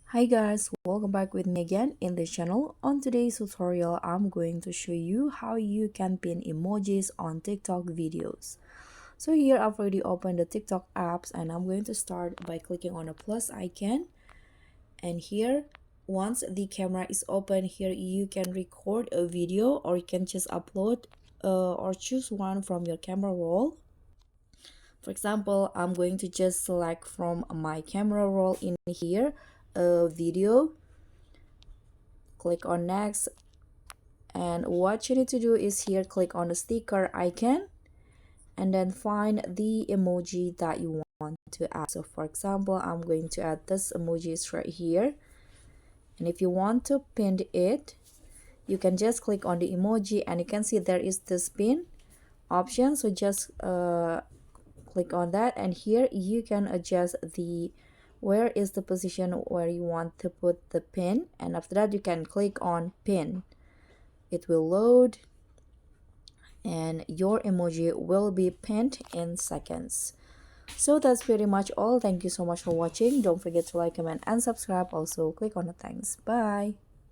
Hi guys, welcome back with me again in this channel. On today's tutorial, I'm going to show you how you can pin emojis on TikTok videos. So here I've already opened the TikTok apps and I'm going to start by clicking on a plus icon. And here, once the camera is open, here you can record a video or you can just upload or choose one from your camera roll. For example, I'm going to just select from my camera roll in here a video. Click on next, and what you need to do is here click on the sticker icon and then find the emoji that you want to add. So for example, I'm going to add this emojis right here, and if you want to pin it, you can just click on the emoji and you can see there is this pin option. So just click on that, and here you can adjust the where is the position where you want to put the pin, and after that you can click on pin. It will load and your emoji will be pinned in seconds. So that's pretty much all. Thank you so much for watching. Don't forget to like, comment and subscribe. Also click on the thanks. Bye.